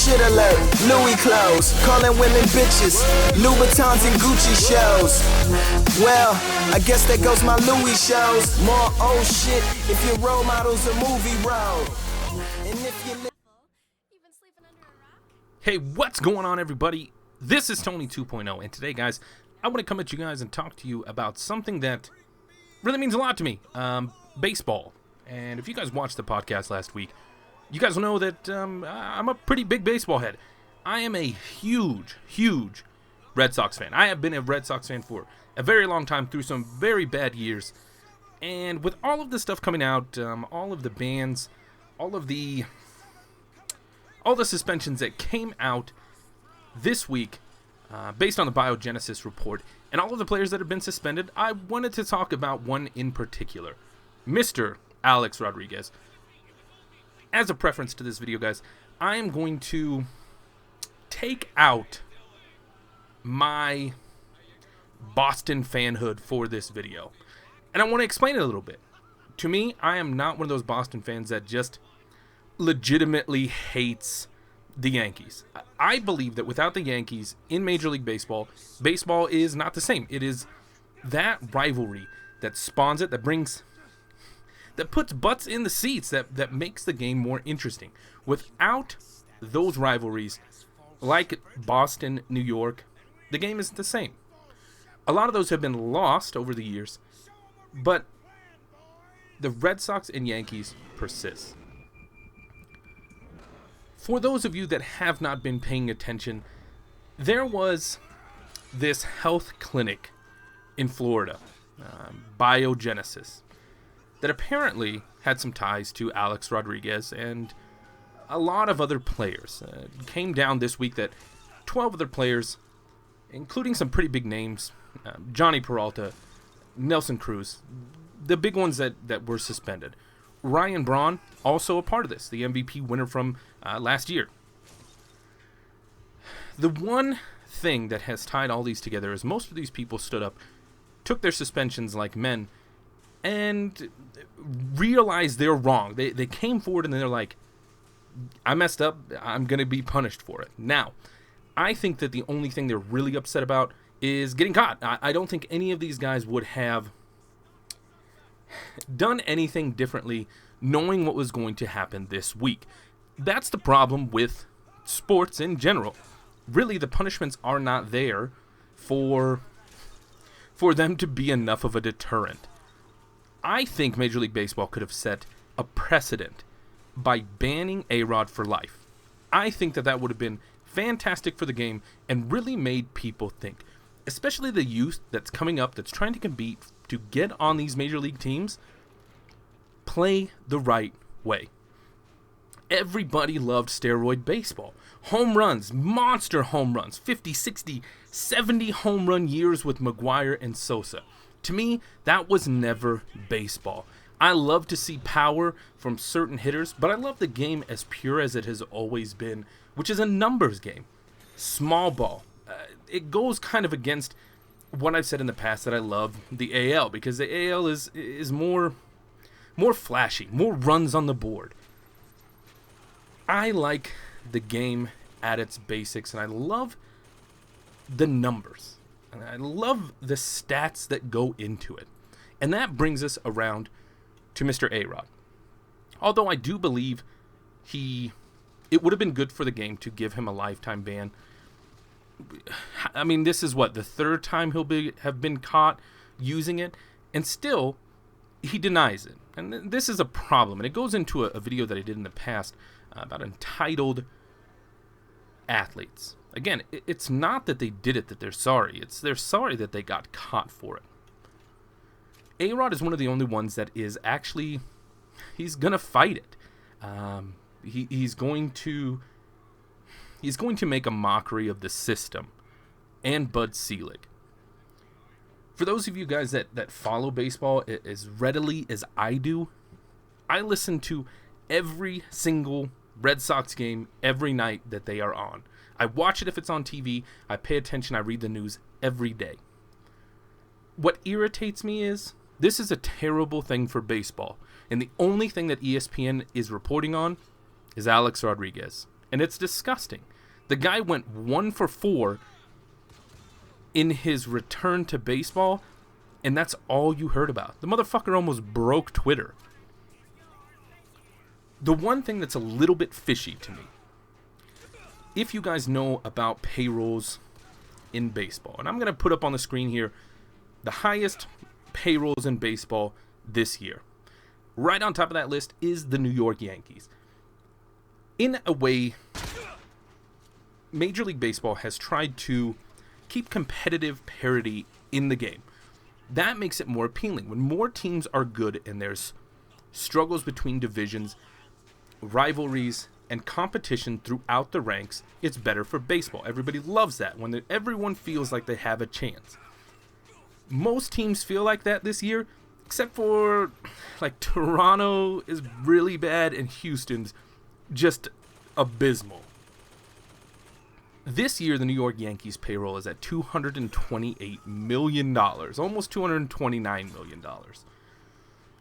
shit alert. Louis clothes, calling women bitches. Louboutins and Gucci shows. Well, I guess there goes my Louis shows. More old shit if your role model's a movie role. And if you Hey, what's going on, everybody? This is Tony 2.0, and today, guys, I want to come at you guys and talk to you about something that really means a lot to me, baseball. And if you guys watched the podcast last week, you guys will know that I'm a pretty big baseball head. I am a huge Red Sox fan. I have been a Red Sox fan for a very long time through some very bad years. And with all of the stuff coming out, all of the bans, all the suspensions that came out this week based on the biogenesis report and all of the players that have been suspended, I wanted to talk about one in particular, Mr. Alex Rodriguez. As a preference to this video, guys, I am going to take out my Boston fanhood for this video. And I want to explain it a little bit. To me, I am not one of those Boston fans that just legitimately hates the Yankees. I believe that without the Yankees in Major League Baseball, baseball is not the same. It is that rivalry that spawns it, that puts butts in the seats, that makes the game more interesting. Without those rivalries, like Boston, New York, the game isn't the same. A lot of those have been lost over the years, but the Red Sox and Yankees persist. For those of you that have not been paying attention, there was this health clinic in Florida, Biogenesis, that apparently had some ties to Alex Rodriguez and a lot of other players. It came down this week that 12 other players, including some pretty big names, Johnny Peralta, Nelson Cruz, the big ones that were suspended. Ryan Braun, also a part of this, the MVP winner from last year. The one thing that has tied all these together is most of these people stood up, took their suspensions like men, and realized they're wrong. They came forward and they're like, I messed up, I'm going to be punished for it. Now, I think that the only thing they're really upset about is getting caught. I don't think any of these guys would have done anything differently knowing what was going to happen this week. That's the problem with sports in general. Really, the punishments are not there for them to be enough of a deterrent. I think Major League Baseball could have set a precedent by banning A-Rod for life. I think that would have been fantastic for the game and really made people think, especially the youth that's coming up that's trying to compete to get on these major league teams. Play the right way. Everybody loved steroid baseball. Home runs, monster home runs, 50, 60, 70 home run years with McGwire and Sosa. To me, that was never baseball. I love to see power from certain hitters, but I love the game as pure as it has always been, which is a numbers game. Small ball. It goes kind of against what I've said in the past that I love the AL, because the AL is more flashy, more runs on the board. I like the game at its basics, and I love the numbers. And I love the stats that go into it. And that brings us around to Mr. A-Rod. Although I do believe it would have been good for the game to give him a lifetime ban. I mean, this is the third time he'll have been caught using it, and still he denies it. And this is a problem, and it goes into a video that I did in the past about entitled athletes. Again, it's not that they did it that they're sorry. They're sorry that they got caught for it. A-Rod is one of the only ones that is actually, he's going to fight it. He's going to make a mockery of the system and Bud Selig. For those of you guys that follow baseball as readily as I do, I listen to every single Red Sox game every night that they are on. I watch it if it's on TV. I pay attention. I read the news every day. What irritates me is this is a terrible thing for baseball. And the only thing that ESPN is reporting on is Alex Rodriguez. And it's disgusting. The guy went 1 for 4 in his return to baseball, and that's all you heard about. The motherfucker almost broke Twitter. The one thing that's a little bit fishy to me, if you guys know about payrolls in baseball, and I'm going to put up on the screen here the highest payrolls in baseball this year. Right on top of that list is the New York Yankees. In a way, Major League Baseball has tried to keep competitive parity in the game. That makes it more appealing. When more teams are good and there's struggles between divisions, rivalries, and competition throughout the ranks, it's better for baseball. Everybody loves that when everyone feels like they have a chance. Most teams feel like that this year, except for like Toronto is really bad and Houston's just abysmal. This year, the New York Yankees payroll is at $228 million, almost $229 million.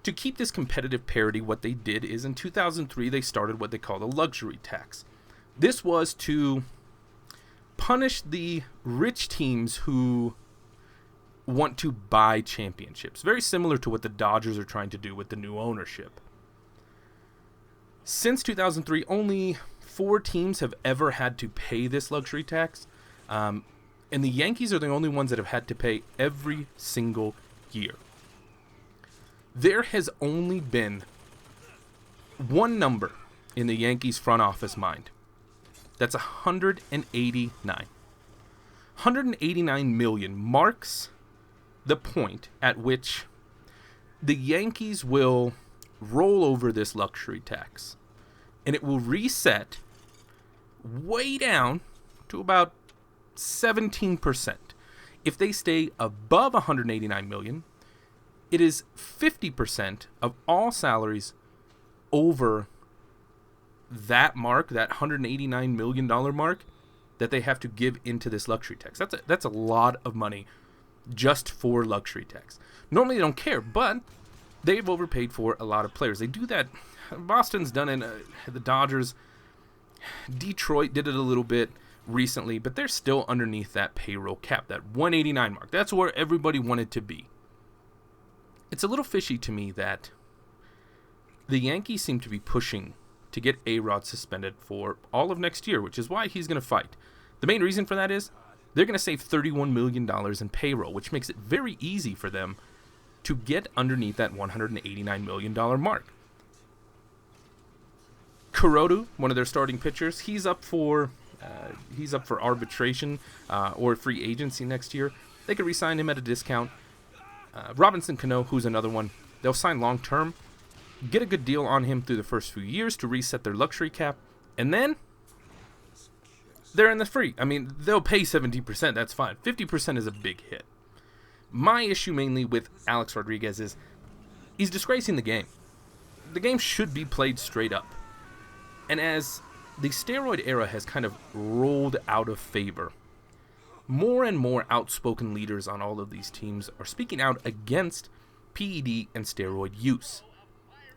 To keep this competitive parity, what they did is in 2003, they started what they called a luxury tax. This was to punish the rich teams who want to buy championships. Very similar to what the Dodgers are trying to do with the new ownership. Since 2003, only 4 teams have ever had to pay this luxury tax. And the Yankees are the only ones that have had to pay every single year. There has only been one number in the Yankees front office mind. That's 189. 189 million marks the point at which the Yankees will roll over this luxury tax. And it will reset way down to about 17%. If they stay above 189 million, it is 50% of all salaries over that mark, that $189 million mark, that they have to give into this luxury tax. That's a lot of money just for luxury tax. Normally they don't care, but they've overpaid for a lot of players. They do that. Boston's done it. The Dodgers, Detroit did it a little bit recently, but they're still underneath that payroll cap, that 189 mark. That's where everybody wanted to be. It's a little fishy to me that the Yankees seem to be pushing to get A-Rod suspended for all of next year, which is why he's going to fight. The main reason for that is they're going to save $31 million in payroll, which makes it very easy for them to get underneath that $189 million mark. Kuroda, one of their starting pitchers, he's up for arbitration or free agency next year. They could re-sign him at a discount. Robinson Cano, who's another one, they'll sign long-term, get a good deal on him through the first few years to reset their luxury cap, and then they're in the free. I mean, they'll pay 70%, that's fine. 50% is a big hit. My issue mainly with Alex Rodriguez is he's disgracing the game. The game should be played straight up. And as the steroid era has kind of rolled out of favor, more and more outspoken leaders on all of these teams are speaking out against PED and steroid use.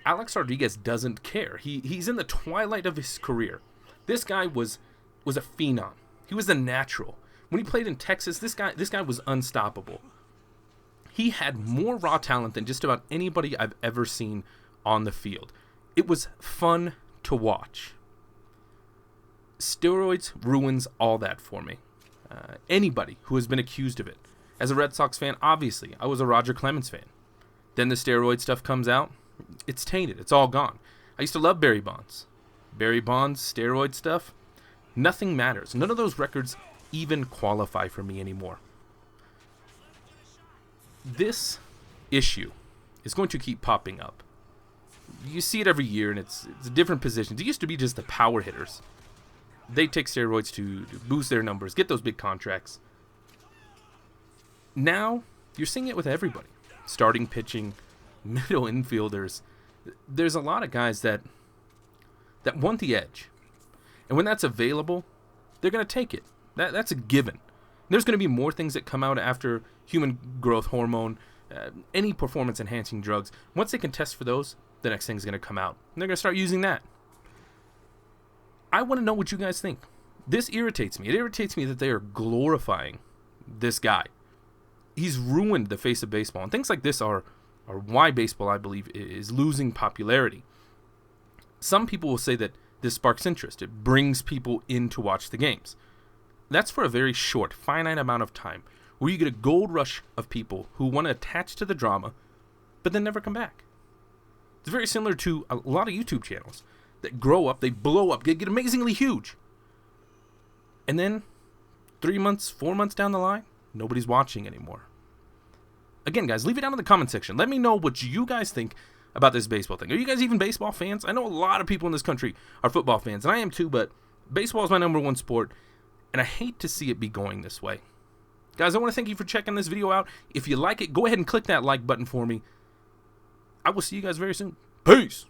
Alex Rodriguez doesn't care. He's in the twilight of his career. This guy was a phenom. He was a natural. When he played in Texas, this guy was unstoppable. He had more raw talent than just about anybody I've ever seen on the field. It was fun to watch. Steroids ruins all that for me. Anybody who has been accused of it. As a Red Sox fan, obviously, I was a Roger Clemens fan. Then the steroid stuff comes out. It's tainted. It's all gone. I used to love Barry Bonds. Barry Bonds, steroid stuff, nothing matters. None of those records even qualify for me anymore. This issue is going to keep popping up. You see it every year, and it's different positions. It used to be just the power hitters. They take steroids to boost their numbers, get those big contracts. Now, you're seeing it with everybody. Starting pitching, middle infielders. There's a lot of guys that want the edge. And when that's available, they're going to take it. That's a given. There's going to be more things that come out after human growth hormone, any performance-enhancing drugs. Once they can test for those, the next thing's going to come out. And they're going to start using that. I want to know what you guys think. This irritates me. It irritates me that they are glorifying this guy. He's ruined the face of baseball. And things like this are why baseball, I believe, is losing popularity. Some people will say that this sparks interest. It brings people in to watch the games. That's for a very short, finite amount of time, where you get a gold rush of people who want to attach to the drama, but then never come back. It's very similar to a lot of YouTube channels that grow up, they blow up, get amazingly huge. And then 3 months, 4 months down the line, nobody's watching anymore. Again, guys, leave it down in the comment section. Let me know what you guys think about this baseball thing. Are you guys even baseball fans? I know a lot of people in this country are football fans, and I am too, but baseball is my #1 sport, and I hate to see it be going this way. Guys, I want to thank you for checking this video out. If you like it, go ahead and click that like button for me. I will see you guys very soon. Peace!